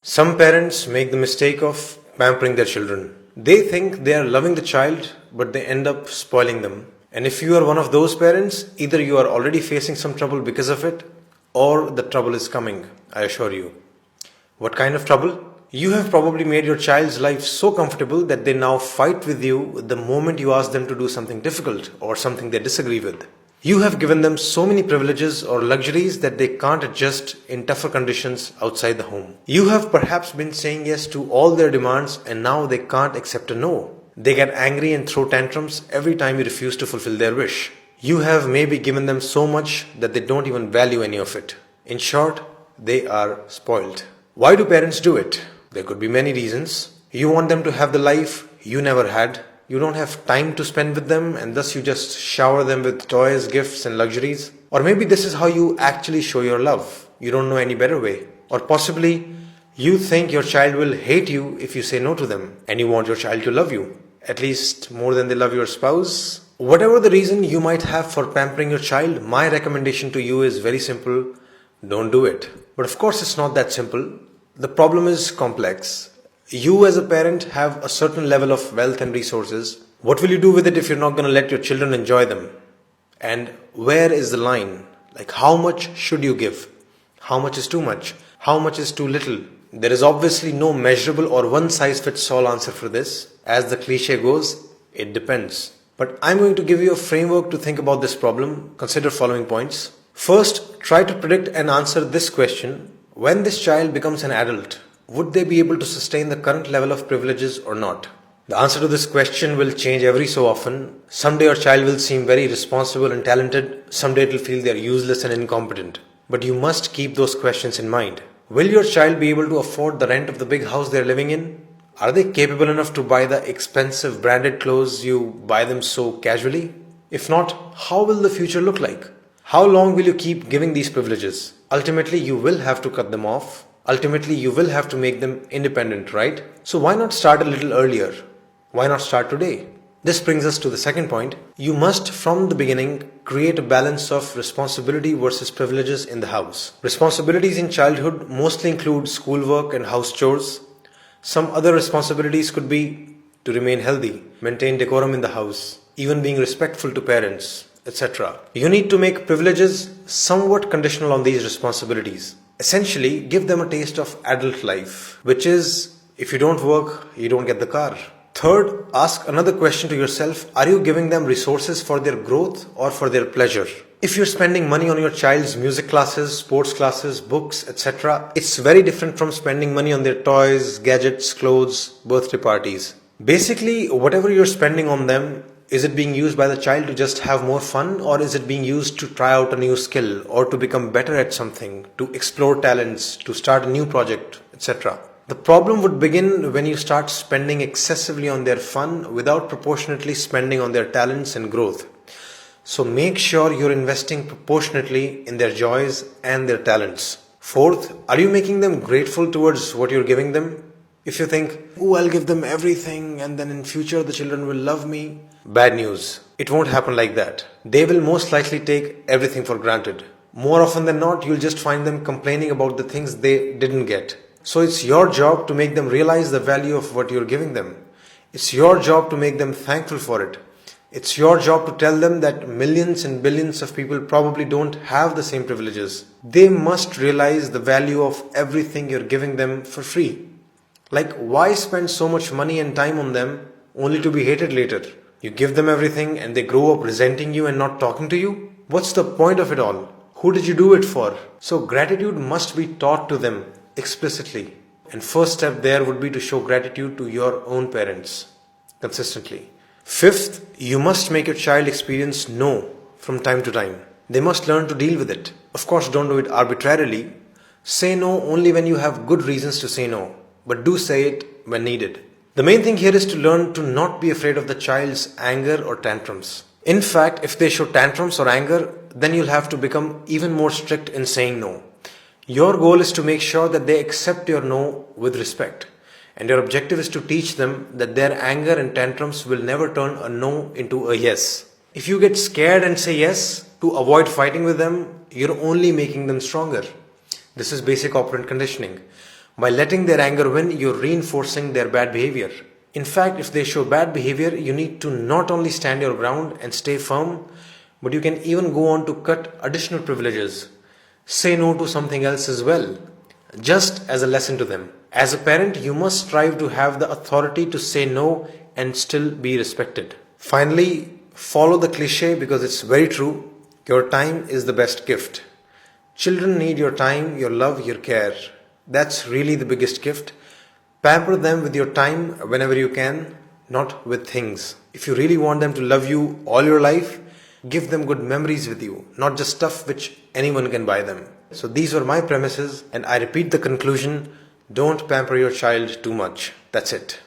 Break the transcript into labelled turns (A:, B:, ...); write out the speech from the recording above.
A: Some parents make the mistake of pampering their children. They think they are loving the child, but they end up spoiling them. And if you are one of those parents, either you are already facing some trouble because of it, or the trouble is coming, I assure you. What kind of trouble? You have probably made your child's life so comfortable that they now fight with you the moment you ask them to do something difficult or something they disagree with. You have given them so many privileges or luxuries that they can't adjust in tougher conditions outside the home. You have perhaps been saying yes to all their demands and now they can't accept a no. They get angry and throw tantrums every time you refuse to fulfill their wish. You have maybe given them so much that they don't even value any of it. In short, they are spoiled. Why do parents do it? There could be many reasons. You want them to have the life you never had. You don't have time to spend with them and thus you just shower them with toys, gifts and luxuries. Or maybe this is how you actually show your love. You don't know any better way. Or possibly you think your child will hate you if you say no to them and you want your child to love you, at least more than they love your spouse. Whatever the reason you might have for pampering your child, my recommendation to you is very simple. Don't do it. But of course it's not that simple. The problem is complex. You as a parent have a certain level of wealth and resources. What will you do with it if you're not going to let your children enjoy them? And where is the line? Like how much should you give? How much is too much? How much is too little? There is obviously no measurable or one size fits all answer for this. As the cliche goes, it depends. But I'm going to give you a framework to think about this problem. Consider following points. First, try to predict and answer this question. When this child becomes an adult, would they be able to sustain the current level of privileges or not? The answer to this question will change every so often. Someday your child will seem very responsible and talented. Someday it will feel they are useless and incompetent. But you must keep those questions in mind. Will your child be able to afford the rent of the big house they are living in? Are they capable enough to buy the expensive branded clothes you buy them so casually? If not, how will the future look like? How long will you keep giving these privileges? Ultimately, you will have to cut them off. Ultimately, you will have to make them independent, right? So why not start a little earlier? Why not start today? This brings us to the second point. You must, from the beginning, create a balance of responsibility versus privileges in the house. Responsibilities in childhood mostly include schoolwork and house chores. Some other responsibilities could be to remain healthy, maintain decorum in the house, even being respectful to parents, etc. You need to make privileges somewhat conditional on these responsibilities. Essentially, give them a taste of adult life, which is, if you don't work, you don't get the car. Third, ask another question to yourself. Are you giving them resources for their growth or for their pleasure? If you're spending money on your child's music classes, sports classes, books, etc., it's very different from spending money on their toys, gadgets, clothes, birthday parties. Basically, whatever you're spending on them, is it being used by the child to just have more fun, or is it being used to try out a new skill or to become better at something, to explore talents, to start a new project, etc.? The problem would begin when you start spending excessively on their fun without proportionately spending on their talents and growth. So make sure you're investing proportionately in their joys and their talents. Fourth, are you making them grateful towards what you're giving them? If you think, oh, I'll give them everything and then in future the children will love me. Bad news. It won't happen like that. They will most likely take everything for granted. More often than not, you'll just find them complaining about the things they didn't get. So it's your job to make them realize the value of what you're giving them. It's your job to make them thankful for it. It's your job to tell them that millions and billions of people probably don't have the same privileges. They must realize the value of everything you're giving them for free. Like, why spend so much money and time on them only to be hated later? You give them everything and they grow up resenting you and not talking to you? What's the point of it all? Who did you do it for? So gratitude must be taught to them explicitly. And first step there would be to show gratitude to your own parents consistently. Fifth, you must make your child experience no from time to time. They must learn to deal with it. Of course, don't do it arbitrarily. Say no only when you have good reasons to say no, but do say it when needed. The main thing here is to learn to not be afraid of the child's anger or tantrums. In fact, if they show tantrums or anger, then you'll have to become even more strict in saying no. Your goal is to make sure that they accept your no with respect. And your objective is to teach them that their anger and tantrums will never turn a no into a yes. If you get scared and say yes to avoid fighting with them, you're only making them stronger. This is basic operant conditioning. By letting their anger win, you're reinforcing their bad behavior. In fact, if they show bad behavior, you need to not only stand your ground and stay firm, but you can even go on to cut additional privileges. Say no to something else as well, just as a lesson to them. As a parent, you must strive to have the authority to say no and still be respected. Finally, follow the cliche because it's very true. Your time is the best gift. Children need your time, your love, your care. That's really the biggest gift. Pamper them with your time whenever you can, not with things. If you really want them to love you all your life, give them good memories with you, not just stuff which anyone can buy them. So these were my premises, and I repeat the conclusion: don't pamper your child too much. That's it.